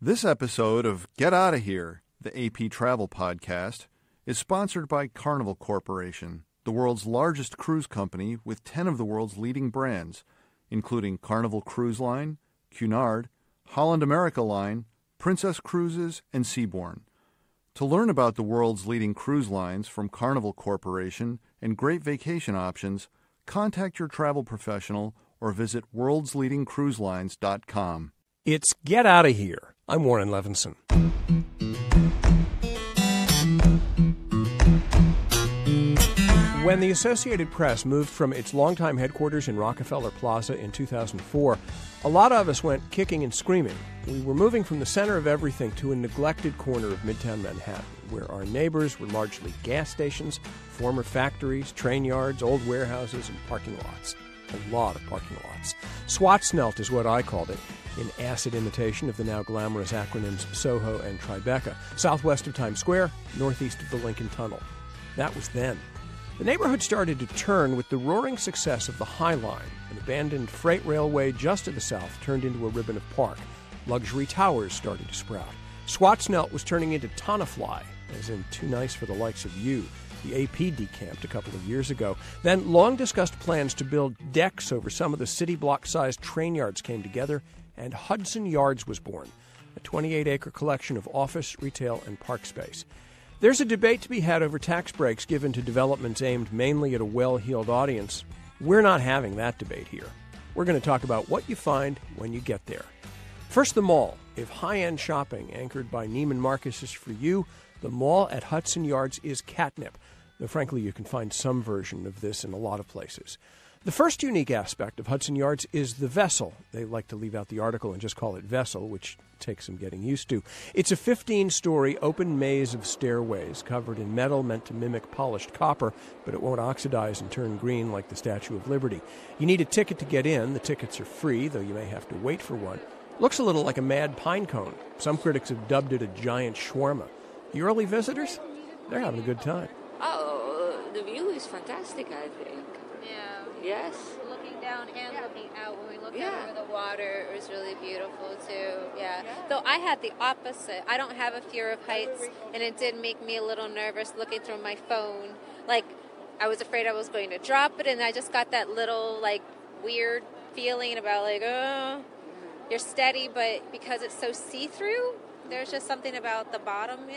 This episode of Get Outta Here, the AP Travel Podcast, is sponsored by Carnival Corporation, the world's largest cruise company with 10 of the world's leading brands, including Carnival Cruise Line, Cunard, Holland America Line, Princess Cruises, and Seabourn. To learn about the world's leading cruise lines from Carnival Corporation and great vacation options, contact your travel professional or visit worldsleadingcruiselines.com. It's Get Outta Here. I'm Warren Levinson. When the Associated Press moved from its longtime headquarters in Rockefeller Plaza in 2004, a lot of us went kicking and screaming. We were moving from the center of everything to a neglected corner of midtown Manhattan, where our neighbors were largely gas stations, former factories, train yards, old warehouses, and parking lots. A lot of parking lots. Swatsnelt is what I called it, in acid imitation of the now glamorous acronyms SoHo and Tribeca, southwest of Times Square, northeast of the Lincoln Tunnel. That was then. The neighborhood started to turn with the roaring success of the High Line. An abandoned freight railway just to the south turned into a ribbon of park. Luxury towers started to sprout. Swatsnelt was turning into Tonafly, as in too nice for the likes of you. The AP decamped a couple of years ago. Then long-discussed plans to build decks over some of the city block-sized train yards came together, and Hudson Yards was born, a 28-acre collection of office, retail, and park space. There's a debate to be had over tax breaks given to developments aimed mainly at a well-heeled audience. We're not having that debate here. We're going to talk about what you find when you get there. First, the mall. If high-end shopping anchored by Neiman Marcus is for you, the mall at Hudson Yards is catnip, though frankly you can find some version of this in a lot of places. The first unique aspect of Hudson Yards is the vessel. They like to leave out the article and just call it vessel, which takes some getting used to. It's a 15-story open maze of stairways covered in metal meant to mimic polished copper, but it won't oxidize and turn green like the Statue of Liberty. You need a ticket to get in. The tickets are free, though you may have to wait for one. Looks a little like a mad pine cone. Some critics have dubbed it a giant shawarma. The early visitors, they're having a good time. Oh, the view is fantastic, I think. Yeah. Yes. Looking down and looking out when we look out over the water, it was really beautiful too. Yeah. Though I had the opposite. I don't have a fear of heights, and it did make me a little nervous looking through my phone. Like, I was afraid I was going to drop it, and I just got that little, like, weird feeling about, like, oh, you're steady, but because it's so see-through, there's just something about the bottom,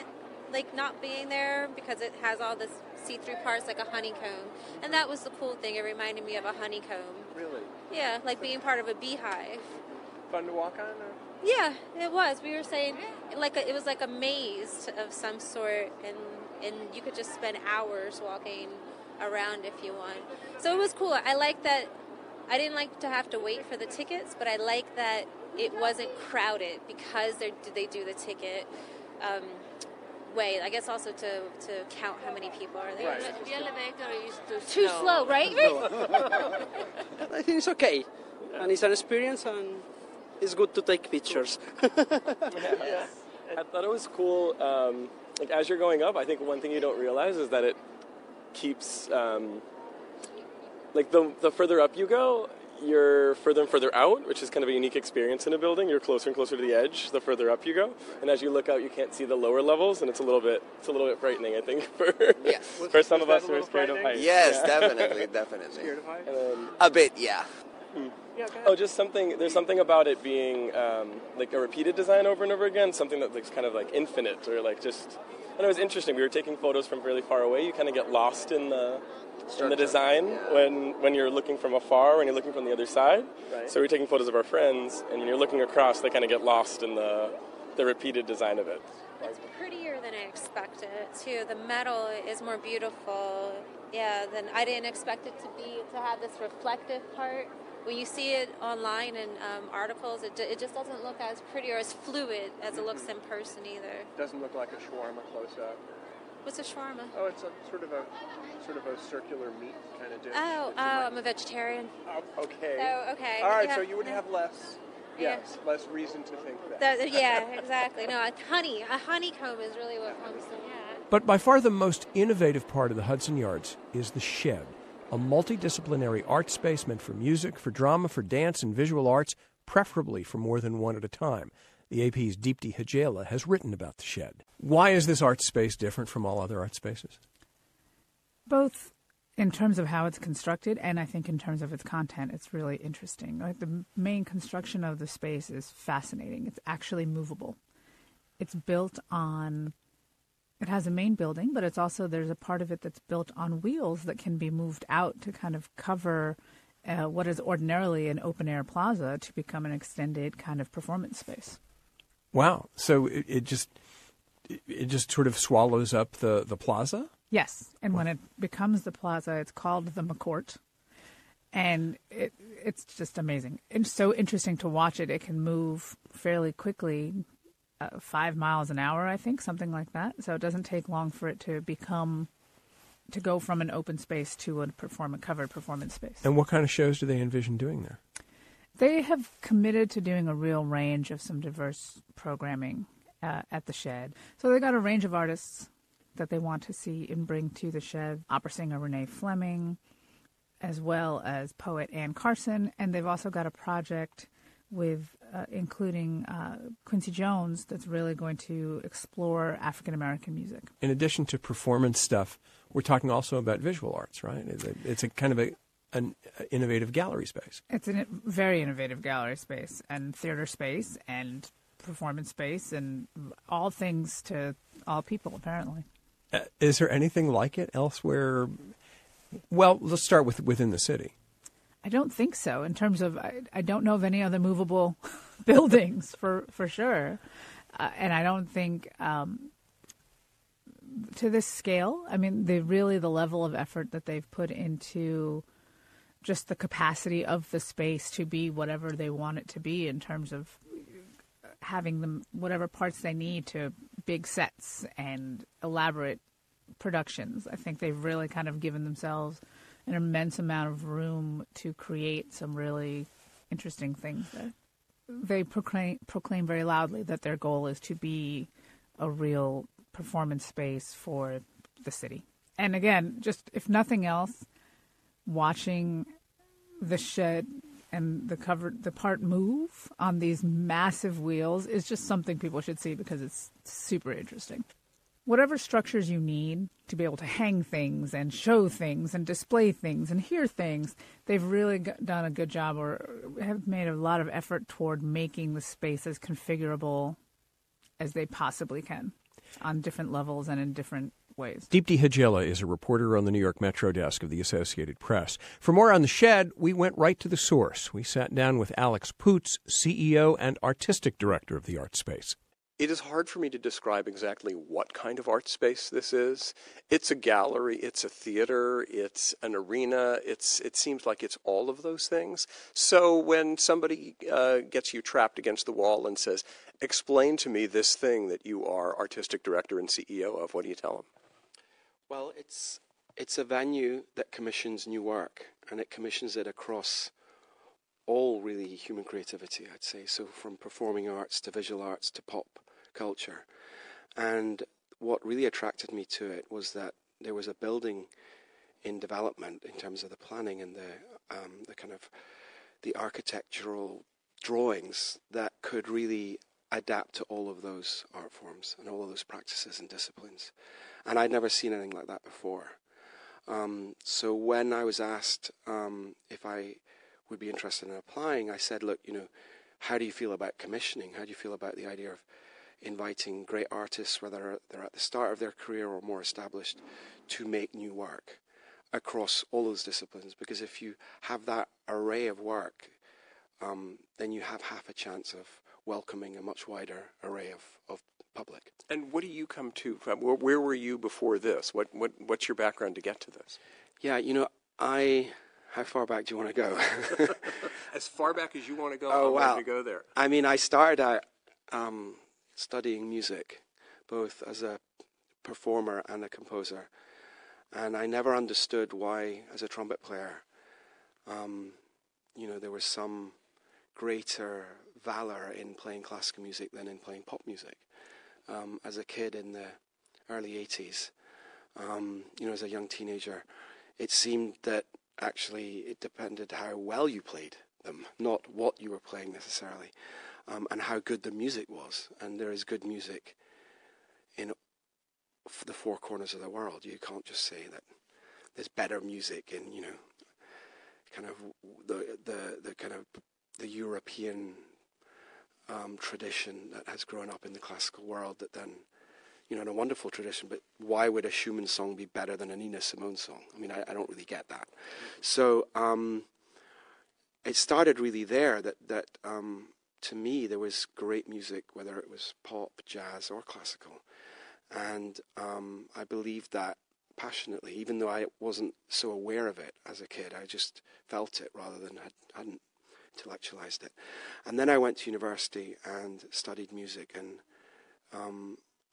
like, not being there because it has all this see-through parts like a honeycomb. And that was the cool thing. It reminded me of a honeycomb. Really? Yeah, like being part of a beehive. Fun to walk on? Or? Yeah, it was. We were saying it was like a maze of some sort, and you could just spend hours walking around if you want. So it was cool. I like that. I didn't like to have to wait for the tickets, but I like that it wasn't crowded because they do the ticket way. I guess also to count how many people are there. Right. The elevator is Too slow, right? I think it's okay, and it's an experience, and it's good to take pictures. Yeah. I thought it was cool. Like as you're going up, I think one thing you don't realize is that it keeps, like the further up you go, you're further and further out, which is kind of a unique experience in a building. You're closer and closer to the edge the further up you go, and as you look out, you can't see the lower levels, and it's a little bit frightening, I think, for some of us who are scared of heights. Yes, definitely. Scared of heights? A bit, yeah. Yeah, there's something about it being like a repeated design over and over again, something that looks kind of like infinite, or like just. And it was interesting. We were taking photos from really far away. You kind of get lost in the design when you're looking from afar, when you're looking from the other side. Right. So we're taking photos of our friends, and when you're looking across, they kind of get lost in the repeated design of it. It's prettier than I expected, too. The metal is more beautiful, than I didn't expect it to have this reflective part. When you see it online in articles, it just doesn't look as pretty or as fluid as it looks in person either. It doesn't look like a shawarma close up. What's a shawarma? Oh, it's a sort of a circular meat kind of dish. Oh, I'm a vegetarian. Oh, okay. So, okay. All right, so you would have less reason to think that. Exactly. No, a honeycomb is really what comes to mind. But by far the most innovative part of the Hudson Yards is the Shed, a multidisciplinary art space meant for music, for drama, for dance, and visual arts, preferably for more than one at a time. The AP's Deepti Hajela has written about the shed. Why is this art space different from all other art spaces? Both in terms of how it's constructed and I think in terms of its content, it's really interesting. Like the main construction of the space is fascinating. It's actually movable. It's built on, it has a main building, but it's also, there's a part of it that's built on wheels that can be moved out to kind of cover what is ordinarily an open-air plaza to become an extended kind of performance space. Wow. So it just sort of swallows up the plaza? Yes. And when it becomes the plaza, it's called the McCourt. And it's just amazing. It's so interesting to watch it. It can move fairly quickly, 5 miles an hour, I think, something like that. So it doesn't take long for it to go from an open space to a covered performance space. And what kind of shows do they envision doing there? They have committed to doing a real range of some diverse programming at the shed. So they got a range of artists that they want to see and bring to the shed. Opera singer Renee Fleming, as well as poet Ann Carson. And they've also got a project with including Quincy Jones that's really going to explore African-American music. In addition to performance stuff, we're talking also about visual arts, right? It's a kind of an innovative gallery space. It's a very innovative gallery space and theater space and performance space and all things to all people, apparently. Is there anything like it elsewhere? Well, let's start within the city. I don't think so. In terms of, I don't know of any other movable buildings for sure. And I don't think to this scale, I mean, the level of effort that they've put into just the capacity of the space to be whatever they want it to be in terms of having them, whatever parts they need to big sets and elaborate productions. I think they've really kind of given themselves an immense amount of room to create some really interesting things there. They proclaim very loudly that their goal is to be a real performance space for the city. And again, just if nothing else, watching the shed and the part move on these massive wheels is just something people should see because it's super interesting. Whatever structures you need to be able to hang things and show things and display things and hear things, they've really done a good job or have made a lot of effort toward making the space as configurable as they possibly can on different levels and in different ways. Deepti Hajela is a reporter on the New York Metro desk of the Associated Press. For more on the shed, we went right to the source. We sat down with Alex Poots, CEO and artistic director of the art space. It is hard for me to describe exactly what kind of art space this is. It's a gallery, it's a theater, it's an arena, it seems like it's all of those things. So when somebody gets you trapped against the wall and says, explain to me this thing that you are artistic director and CEO of, what do you tell them? Well, it's a venue that commissions new work, and it commissions it across all really human creativity, I'd say. So from performing arts to visual arts to pop culture. And what really attracted me to it was that there was a building in development in terms of the planning and the kind of the architectural drawings that could really adapt to all of those art forms and all of those practices and disciplines. And I'd never seen anything like that before. So when I was asked if I would be interested in applying, I said, look, how do you feel about commissioning? How do you feel about the idea of inviting great artists, whether they're at the start of their career or more established, to make new work across all those disciplines? Because if you have that array of work, then you have half a chance of welcoming a much wider array of public. And what do you come to from? Where were you before this? What's your background to get to this? Yeah, how far back do you want to go? As far back as you want to go, I'm ready to go there. I mean, I started out studying music, both as a performer and a composer. And I never understood why, as a trumpet player, there was some greater valor in playing classical music than in playing pop music. As a kid in the early 80s, as a young teenager, it seemed that actually it depended how well you played them, not what you were playing necessarily. and how good the music was. And there is good music in the four corners of the world. You can't just say that there's better music in, kind of the kind of the European tradition that has grown up in the classical world that then, in a wonderful tradition, but why would a Schumann song be better than a Nina Simone song? I mean, I don't really get that. So it started really there that to me there was great music, whether it was pop, jazz, or classical. And I believed that passionately, even though I wasn't so aware of it as a kid. I just felt it rather than hadn't intellectualized it. And then I went to university and studied music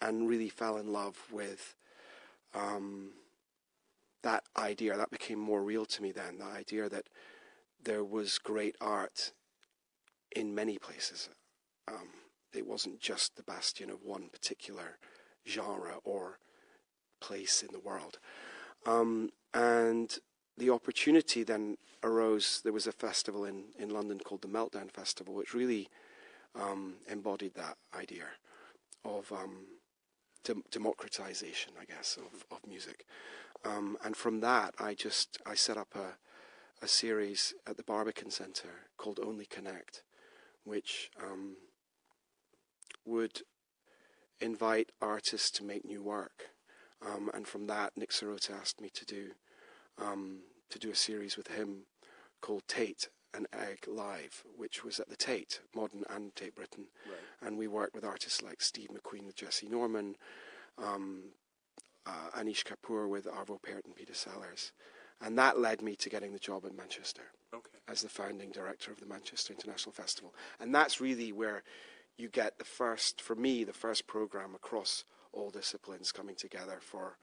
and really fell in love with that idea. That became more real to me then, the idea that there was great art in many places. It wasn't just the bastion of one particular genre or place in the world. And the opportunity then arose. There was a festival in London called the Meltdown Festival, which really embodied that idea of democratization, I guess, of music. And from that, I set up a series at the Barbican Centre called Only Connect, which would invite artists to make new work. And from that, Nick Sirota asked me to do a series with him called Tate and Egg Live, which was at the Tate, Modern and Tate Britain. Right. And we worked with artists like Steve McQueen with Jesse Norman, Anish Kapoor with Arvo Pärt and Peter Sellers. And that led me to getting the job in Manchester as the founding director of the Manchester International Festival. And that's really where you get the first program across all disciplines coming together for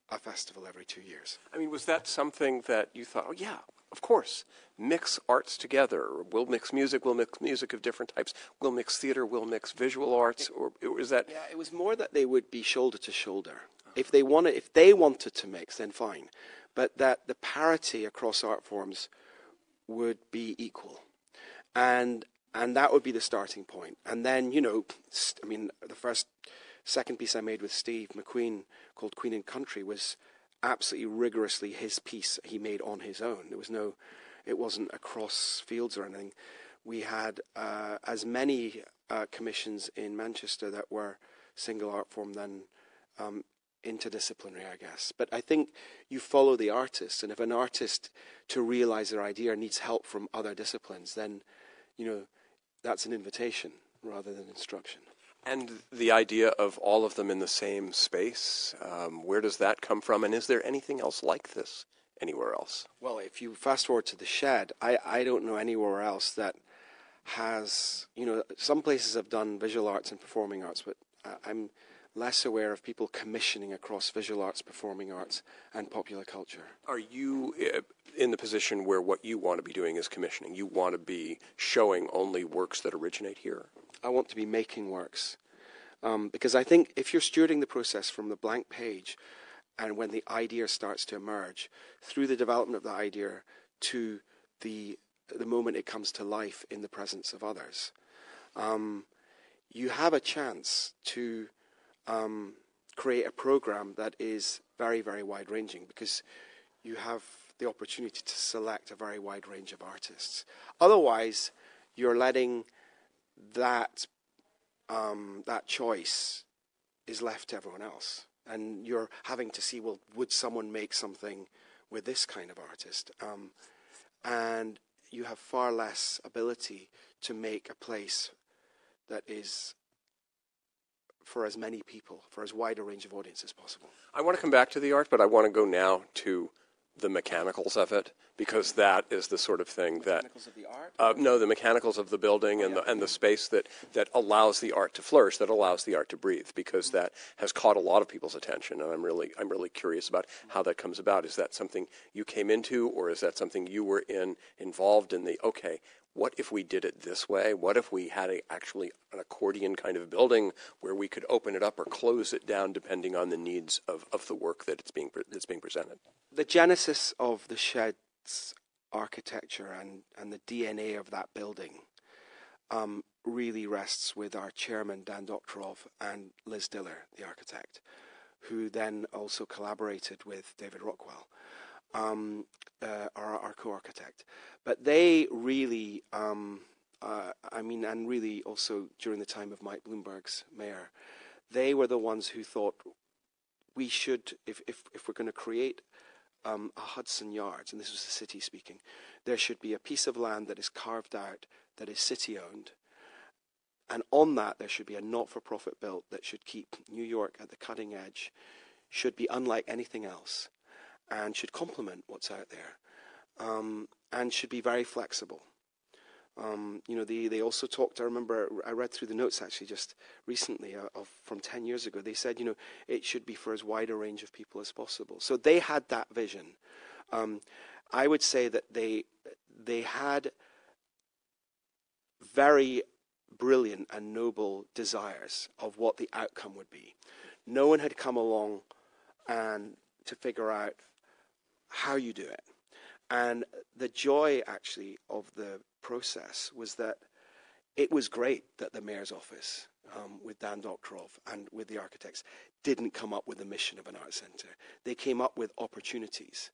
a festival every 2 years. I mean, was that something that you thought, oh yeah, of course, mix arts together. We'll mix music of different types. We'll mix theater, we'll mix visual arts, or is that? Yeah, it was more that they would be shoulder to shoulder. If they wanted to mix, then fine. But that the parity across art forms would be equal. And that would be the starting point. And then, the second piece I made with Steve McQueen called Queen and Country was absolutely rigorously his piece he made on his own. It wasn't across fields or anything. We had as many commissions in Manchester that were single art form than interdisciplinary, I guess. But I think you follow the artist, and if an artist, to realize their idea, needs help from other disciplines, then, that's an invitation rather than instruction. And the idea of all of them in the same space, where does that come from? And is there anything else like this anywhere else? Well, if you fast forward to the Shed, I don't know anywhere else that has, some places have done visual arts and performing arts, but I'm less aware of people commissioning across visual arts, performing arts, and popular culture. Are you in the position where what you want to be doing is commissioning? You want to be showing only works that originate here? I want to be making works. Because I think if you're stewarding the process from the blank page and when the idea starts to emerge, through the development of the idea to the moment it comes to life in the presence of others, you have a chance to create a program that is very, very wide-ranging, because you have the opportunity to select a very wide range of artists. Otherwise, you're letting that choice is left to everyone else, and you're having to see, well, would someone make something with this kind of artist? And you have far less ability to make a place that is for as many people, for as wide a range of audience as possible. I want to come back to the art, but I want to go now to the mechanicals of it, because that is the sort of thing that... Mechanicals of the art? No, the mechanicals of the building and the space that allows the art to flourish, that allows the art to breathe, because that has caught a lot of people's attention, and I'm really curious about how that comes about. Is that something you came into, or is that something you were involved in what if we did it this way? What if we had actually an accordion kind of building where we could open it up or close it down depending on the needs of the work that's being presented? The genesis of the Shed's architecture and the DNA of that building really rests with our chairman, Dan Doktorov, and Liz Diller, the architect, who then also collaborated with David Rockwell, our co-architect. But they really, and really also during the time of Mike Bloomberg's mayor, they were the ones who thought we should, if we're going to create a Hudson Yards, and this was the city speaking, there should be a piece of land that is carved out, that is city-owned, and on that there should be a not-for-profit built that should keep New York at the cutting edge, should be unlike anything else, and should complement what's out there, and should be very flexible. They also talked, I remember, I read through the notes actually just recently from 10 years ago. They said, it should be for as wide a range of people as possible. So they had that vision. I would say that they had very brilliant and noble desires of what the outcome would be. No one had come along and to figure out how you do it. And the joy, actually, of the process was that it was great that the mayor's office, with Dan Doktorov and with the architects, didn't come up with the mission of an art center. They came up with opportunities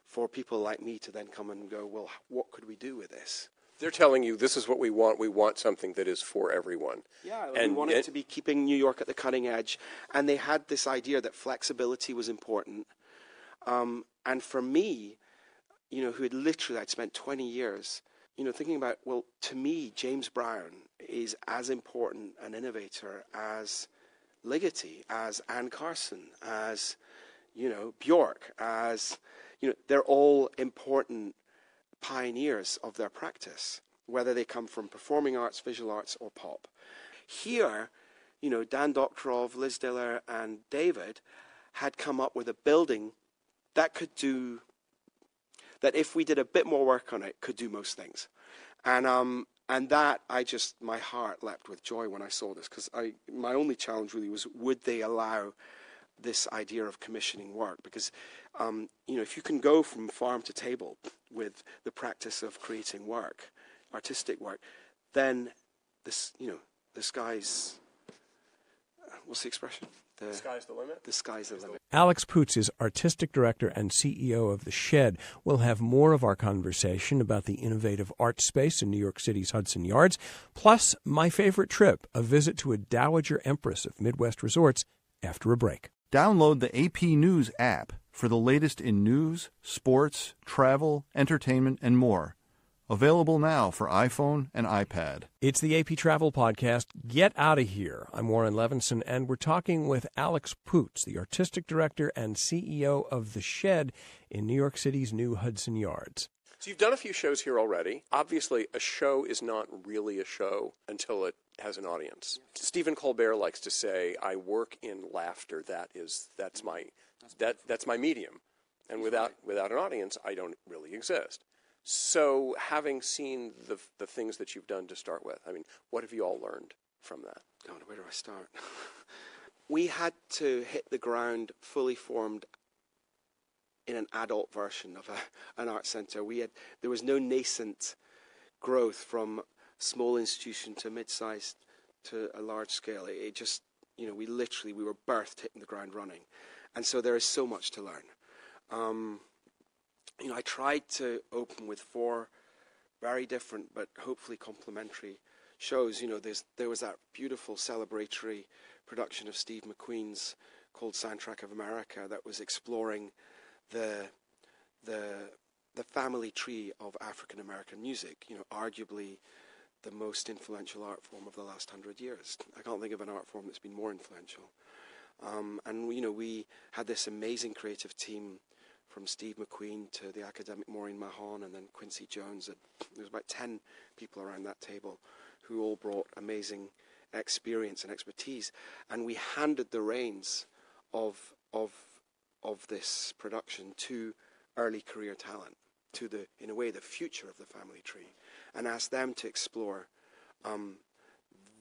for people like me to then come and go, well, what could we do with this? They're telling you this is what we want. We want something that is for everyone. Yeah, and we wanted to be keeping New York at the cutting edge. And they had this idea that flexibility was important. And for me, who had literally, I'd spent 20 years, thinking about, well, to me, James Brown is as important an innovator as Ligeti, as Anne Carson, as, Bjork, as, they're all important pioneers of their practice, whether they come from performing arts, visual arts, or pop. Here, Dan Doktorov, Liz Diller, and David had come up with a building that could do, that if we did a bit more work on it, could do most things. And that, my heart leapt with joy when I saw this, because my only challenge really was, would they allow this idea of commissioning work? Because, if you can go from farm to table with the practice of creating work, artistic work, then this, the sky's, what's the expression? The sky's the limit? The sky's the limit. Alex Poots is artistic director and CEO of The Shed. We'll have more of our conversation about the innovative art space in New York City's Hudson Yards, plus my favorite trip, a visit to a Dowager Empress of Midwest resorts, after a break. Download the AP News app for the latest in news, sports, travel, entertainment, and more. Available now for iPhone and iPad. It's the AP Travel Podcast, Get Outta Here. I'm Warren Levinson, and we're talking with Alex Poots, the artistic director and CEO of The Shed in New York City's new Hudson Yards. So you've done a few shows here already. Obviously, a show is not really a show until it has an audience. Stephen Colbert likes to say, "I work in laughter. That's my medium, and without an audience, I don't really exist." So, having seen the things that you've done to start with, what have you all learned from that? God, where do I start? We had to hit the ground fully formed in an adult version of an art center. There was no nascent growth from small institution to mid-sized to a large scale. It just, we were birthed hitting the ground running. And so there is so much to learn. I tried to open with 4 very different but hopefully complementary shows. There was that beautiful celebratory production of Steve McQueen's called Soundtrack of America that was exploring the family tree of African American music. Arguably the most influential art form of the last 100 years. I can't think of an art form that's been more influential. And we had this amazing creative team, from Steve McQueen to the academic Maureen Mahon and then Quincy Jones. And there was about 10 people around that table who all brought amazing experience and expertise. And we handed the reins of this production to early career talent, to in a way, the future of the family tree, and asked them to explore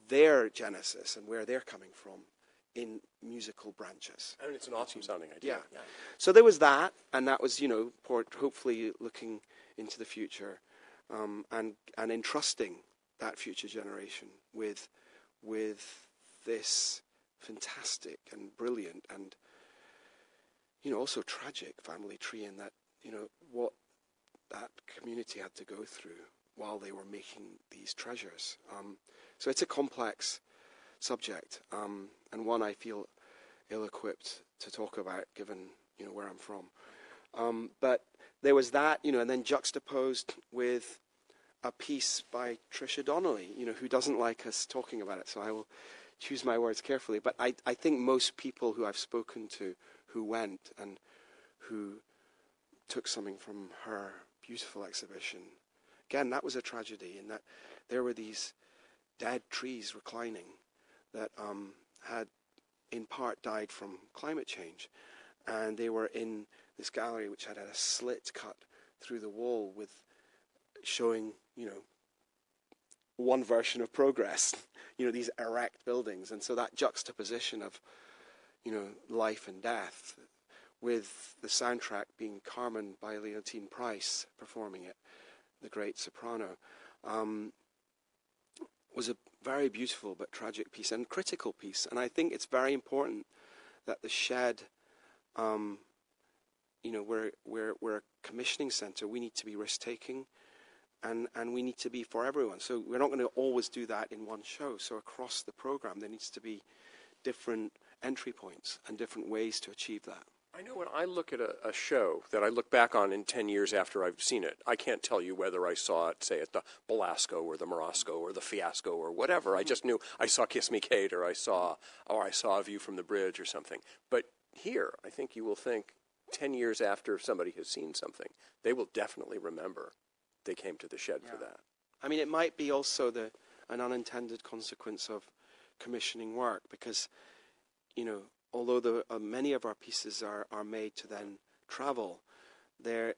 their genesis and where they're coming from in musical branches. It's an awesome sounding idea. Yeah. So there was that, and that was, hopefully looking into the future, and entrusting that future generation with this fantastic and brilliant and, also tragic family tree, and that, what that community had to go through while they were making these treasures. So it's a complex subject, and one I feel ill-equipped to talk about, given, where I'm from. But there was that, and then juxtaposed with a piece by Tricia Donnelly, who doesn't like us talking about it, so I will choose my words carefully. But I think most people who I've spoken to who went and who took something from her beautiful exhibition, again, that was a tragedy in that there were these dead trees reclining that had in part died from climate change. And they were in this gallery which had a slit cut through the wall with showing, one version of progress, these erect buildings. And so that juxtaposition of, life and death, with the soundtrack being Carmen by Leontine Price performing it, the great soprano, was a very beautiful but tragic piece and critical piece. And I think it's very important that the shed, we're a commissioning centre. We need to be risk-taking, and we need to be for everyone. So we're not going to always do that in one show. So across the programme, there needs to be different entry points and different ways to achieve that. I know when I look at a show that I look back on in 10 years after I've seen it, I can't tell you whether I saw it, say, at the Belasco or the Morosco or the Fiasco or whatever. I just knew I saw Kiss Me Kate, or I saw A View from the Bridge or something. But here, I think you will think 10 years after somebody has seen something, they will definitely remember they came to the shed for that. I mean, it might be also an unintended consequence of commissioning work, because, although many of our pieces are made to then travel,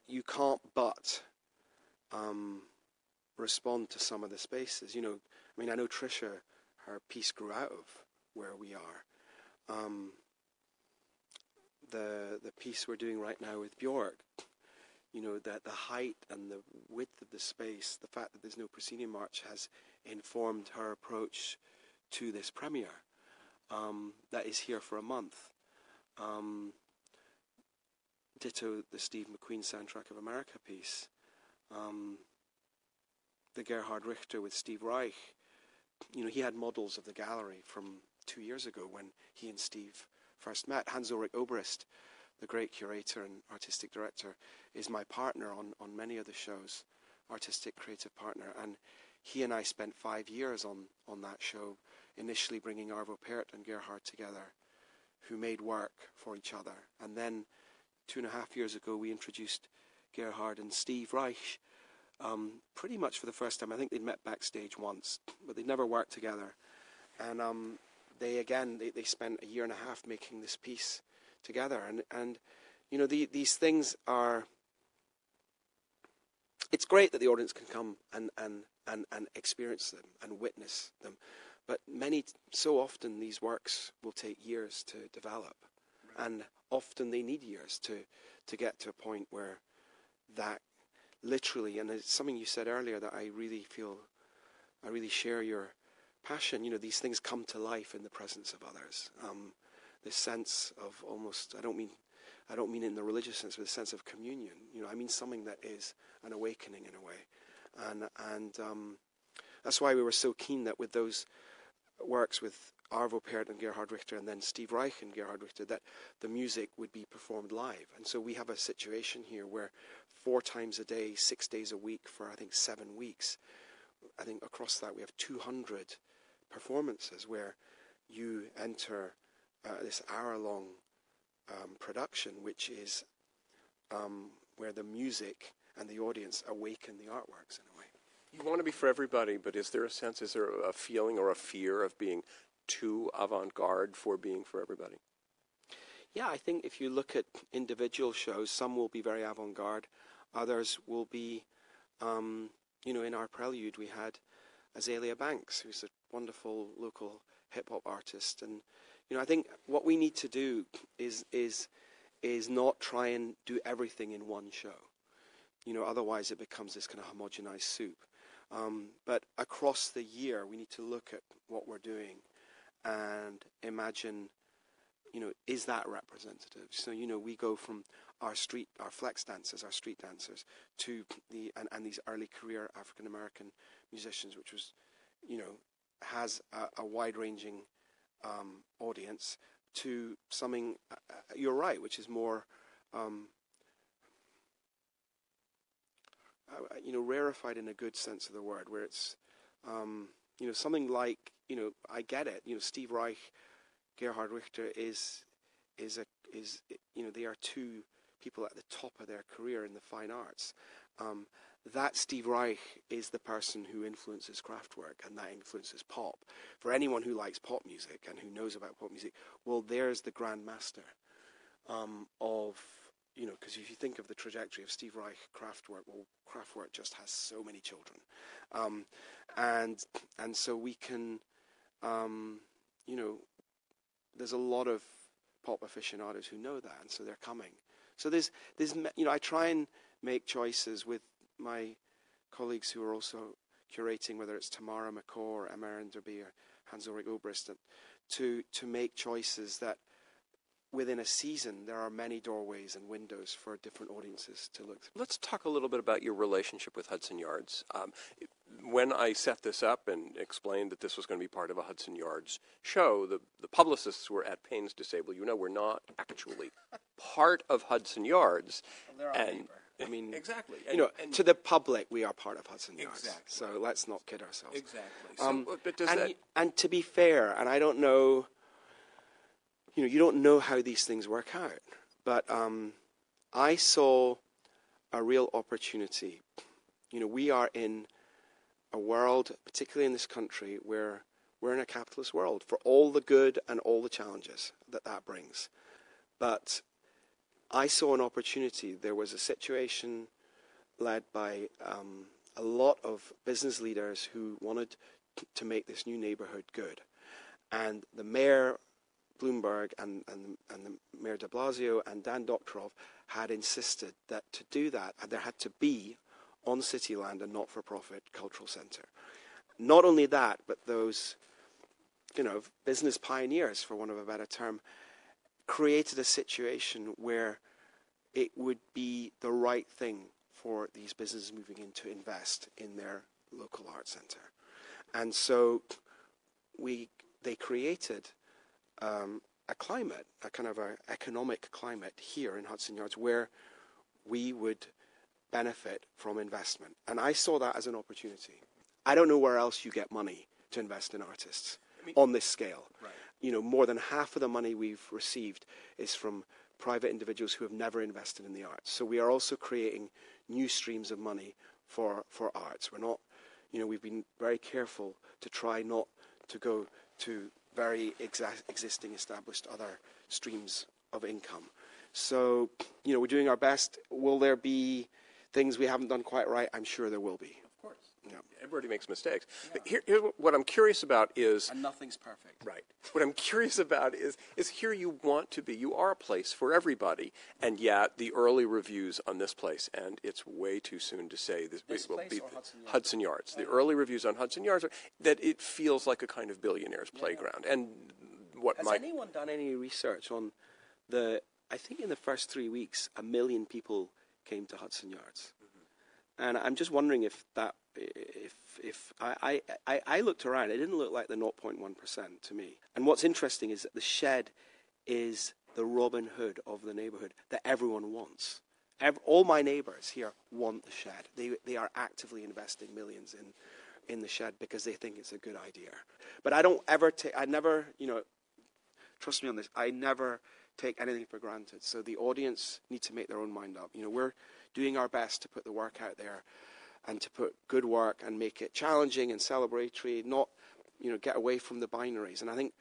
you can't but respond to some of the spaces. I know Tricia, her piece grew out of where we are. The piece we're doing right now with Björk, that the height and the width of the space, the fact that there's no proscenium march, has informed her approach to this premiere. That is here for a month. Ditto the Steve McQueen Soundtrack of America piece. The Gerhard Richter with Steve Reich. He had models of the gallery from 2 years ago when he and Steve first met. Hans-Ulrich Obrist, the great curator and artistic director, is my partner on many of the shows, artistic creative partner. And he and I spent 5 years on that show, initially bringing Arvo Pärt and Gerhard together, who made work for each other. And then 2.5 years ago, we introduced Gerhard and Steve Reich, pretty much for the first time. I think they'd met backstage once, but they'd never worked together. And they spent 1.5 years making this piece together. And these things are... It's great that the audience can come and experience them and witness them. But so often these works will take years to develop. Right. And often they need years to get to a point where that literally, and it's something you said earlier that I really share your passion, these things come to life in the presence of others. This sense of almost, I don't mean in the religious sense, but the sense of communion. I mean something that is an awakening in a way. And that's why we were so keen that with those works with Arvo Pärt and Gerhard Richter, and then Steve Reich and Gerhard Richter, that the music would be performed live. And so we have a situation here where 4 times a day, 6 days a week for, I think, 7 weeks, I think across that we have 200 performances where you enter this hour-long production, which is where the music and the audience awaken the artworks in a way. You want to be for everybody, but is there a feeling or a fear of being too avant-garde for being for everybody? Yeah, I think if you look at individual shows, some will be very avant-garde, others will be, in our prelude we had Azalea Banks, who's a wonderful local hip-hop artist. And, I think what we need to do is not try and do everything in one show. Otherwise it becomes this kind of homogenized soup. But across the year, we need to look at what we're doing and imagine, is that representative? So, we go from our flex dancers, our street dancers, to and these early career African American musicians, which was, has a wide-ranging audience, to something, you're right, which is more, rarefied in a good sense of the word, where it's, something like, I get it, Steve Reich, Gerhard Richter they are two people at the top of their career in the fine arts. That Steve Reich is the person who influences Kraftwerk, and that influences pop. For anyone who likes pop music and who knows about pop music, well, there's the grand master of, because if you think of the trajectory of Steve Reich, Kraftwerk, well, Kraftwerk just has so many children. And so we can, there's a lot of pop aficionados who know that, and so they're coming. So there's I try and make choices with my colleagues who are also curating, whether it's Tamara McCaw or Emma Enderby or Hans-Ulrich Obrist, to make choices that within a season there are many doorways and windows for different audiences to look through. Let's talk a little bit about your relationship with Hudson Yards. When I set this up and explained that this was going to be part of a Hudson Yards show, the publicists were at pains to say, well, we're not actually part of Hudson Yards. Well, they're our neighbor. I mean, exactly. And to the public, we are part of Hudson Yards. Exactly. So let's not kid ourselves. Exactly. But does and to be fair, and I don't know, you don't know how these things work out, but I saw a real opportunity. We are in a world, particularly in this country, where we're in a capitalist world, for all the good and all the challenges that brings. But I saw an opportunity. There was a situation led by a lot of business leaders who wanted to make this new neighborhood good. And the mayor, Bloomberg, and the Mayor de Blasio and Dan Doktorov had insisted that to do that, there had to be on city land a not-for-profit cultural center. Not only that, but those, business pioneers, for want of a better term, created a situation where it would be the right thing for these businesses moving in to invest in their local art center. And so they created a climate, a kind of an economic climate here in Hudson Yards where we would benefit from investment. And I saw that as an opportunity. I don't know where else you get money to invest in artists on this scale. Right. More than half of the money we've received is from private individuals who have never invested in the arts. So we are also creating new streams of money for arts. We're not, we've been very careful to try not to go to very existing, established other streams of income. So, we're doing our best. Will there be things we haven't done quite right? I'm sure there will be. Of course. Yeah. Everybody makes mistakes. Yeah. But here's what I'm curious about is... And nothing's perfect. Right. What I'm curious about is here you want to be. You are a place for everybody. And yet the early reviews on this place, and it's way too soon to say this will be Hudson Yards. The early reviews on Hudson Yards are that it feels like a kind of billionaire's playground. And Has anyone done any research on I think in the first 3 weeks, 1 million people came to Hudson Yards. Mm-hmm. And I'm just wondering if I looked around, it didn't look like the 0.1% to me. And what's interesting is that the Shed is the Robin Hood of the neighborhood that everyone wants. All my neighbors here want the Shed. They are actively investing millions in the Shed because they think it's a good idea. But I don't ever trust me on this, I never take anything for granted. So the audience need to make their own mind up. We're doing our best to put the work out there and to put good work and make it challenging and celebratory, not, get away from the binaries. And I think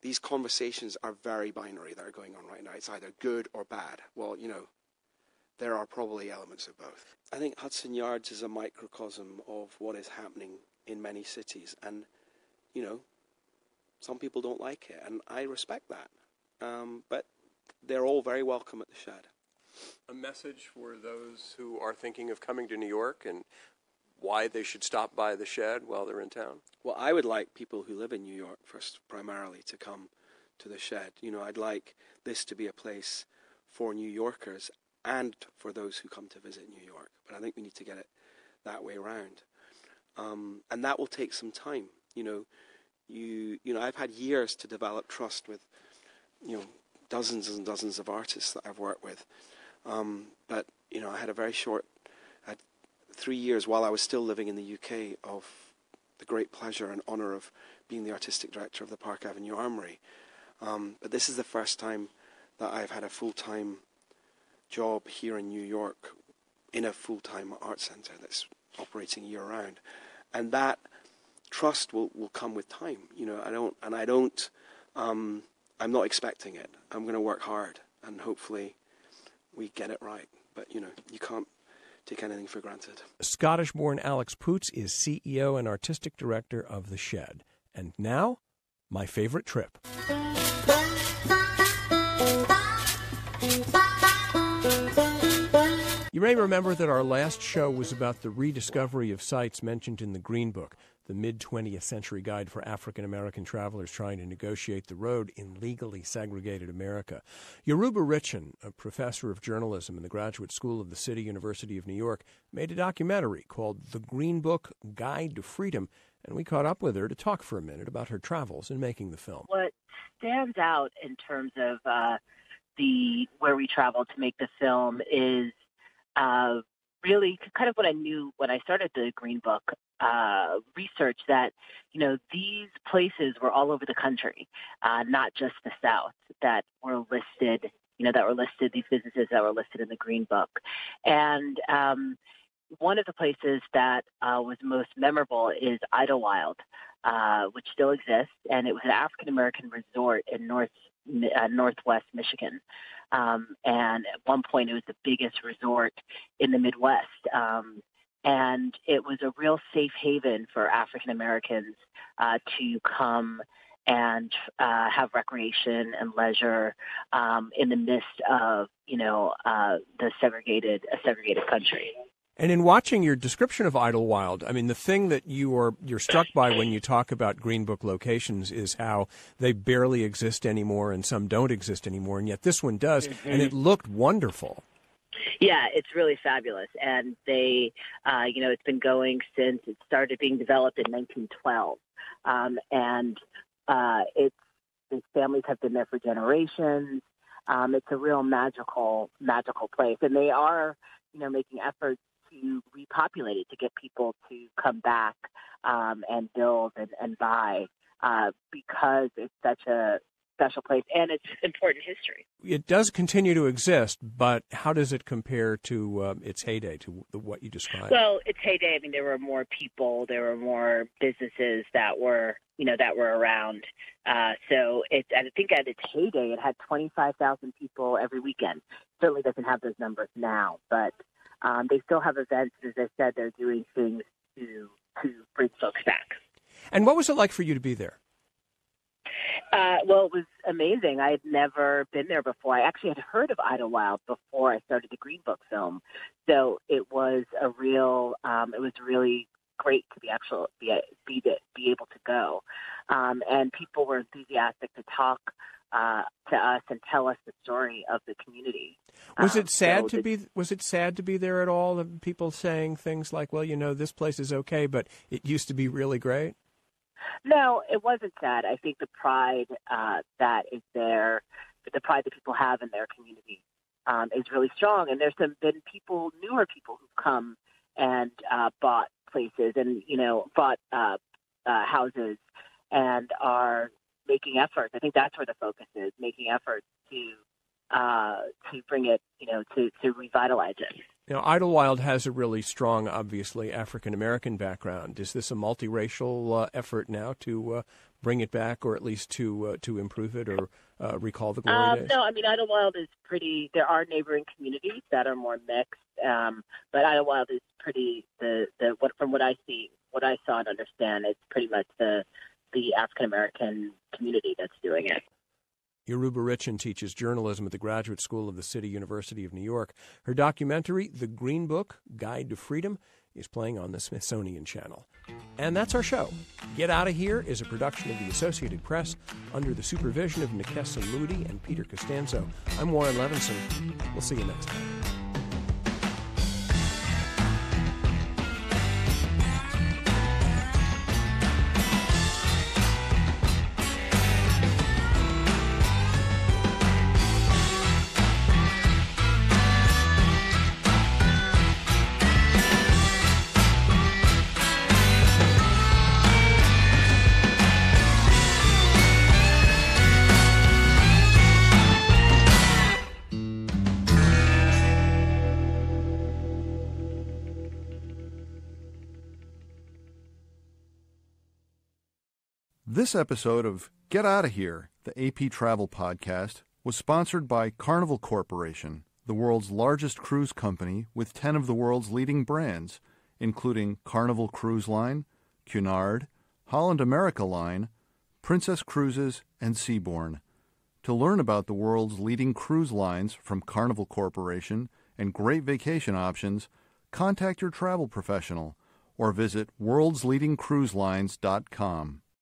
these conversations are very binary that are going on right now. It's either good or bad. Well, there are probably elements of both. I think Hudson Yards is a microcosm of what is happening in many cities. And, some people don't like it, and I respect that. But they're all very welcome at the Shed. A message for those who are thinking of coming to New York and why they should stop by the Shed while they're in town? Well, I would like people who live in New York first, primarily, to come to the Shed. I'd like this to be a place for New Yorkers and for those who come to visit New York. But I think we need to get it that way around. And that will take some time. I've had years to develop trust with, dozens and dozens of artists that I've worked with. But I had I had 3 years while I was still living in the UK of the great pleasure and honor of being the artistic director of the Park Avenue Armory. But this is the first time that I've had a full-time job here in New York in a full-time art center that's operating year-round. And that trust will come with time. I'm not expecting it. I'm going to work hard, and hopefully we get it right. But, you can't take anything for granted. Scottish-born Alex Poots is CEO and artistic director of The Shed. And now, my favorite trip. You may remember that our last show was about the rediscovery of sites mentioned in the Green Book, the mid-20th century guide for African-American travelers trying to negotiate the road in legally segregated America. Yoruba Richin, a professor of journalism in the Graduate School of the City University of New York, made a documentary called The Green Book Guide to Freedom, and we caught up with her to talk for a minute about her travels in making the film. What stands out in terms of where we traveled to make the film is really kind of what I knew when I started the Green Book research, that, these places were all over the country, not just the South, that were listed, these businesses that were listed in the Green Book. And one of the places that was most memorable is Idlewild, which still exists, and it was an African-American resort in northwest Michigan. And at one point, it was the biggest resort in the Midwest. And it was a real safe haven for African Americans to come and have recreation and leisure in the midst of, a segregated country. And in watching your description of Idlewild, I mean, the thing that you're struck by when you talk about Green Book locations is how they barely exist anymore and some don't exist anymore, and yet this one does, and it looked wonderful. Yeah, it's really fabulous. And they, it's been going since it started being developed in 1912. These families have been there for generations. It's a real magical place. And they are, making efforts to repopulate it, to get people to come back and build and buy because it's such a special place and it's important history. It does continue to exist, but how does it compare to its heyday, to what you described? Well, its heyday, I mean, there were more people, there were more businesses that were around. So I think at its heyday, it had 25,000 people every weekend. Certainly doesn't have those numbers now, but they still have events. As I said, they're doing things to bring folks back. And what was it like for you to be there? Well, it was amazing. I had never been there before. I actually had heard of Idlewild before I started the Green Book film. So it was really great to be able to go. And people were enthusiastic to talk to us and tell us the story of the community. Was it sad to be there at all? The people saying things like, well, this place is okay, but it used to be really great? No, it wasn't sad. I think the pride that is there, the pride that people have in their community is really strong. And there's been newer people who've come and bought places and, bought houses and are making efforts. I think that's where the focus is, making efforts to bring it, to revitalize it. Idlewild has a really strong, obviously, African-American background. Is this a multiracial effort now to bring it back, or at least to improve it or recall the glory days? No, I mean, Idlewild is pretty, there are neighboring communities that are more mixed, but Idlewild is pretty, from what I saw and understand, it's pretty much the African-American community that's doing it. Yoruba Richin teaches journalism at the Graduate School of the City University of New York. Her documentary, The Green Book, Guide to Freedom, is playing on the Smithsonian Channel. And that's our show. Get Outta Here is a production of the Associated Press under the supervision of Nikessa Moody and Peter Costanzo. I'm Warren Levinson. We'll see you next time. This episode of Get Outta Here, the AP Travel Podcast, was sponsored by Carnival Corporation, the world's largest cruise company with 10 of the world's leading brands, including Carnival Cruise Line, Cunard, Holland America Line, Princess Cruises, and Seabourn. To learn about the world's leading cruise lines from Carnival Corporation and great vacation options, contact your travel professional or visit worldsleadingcruiselines.com.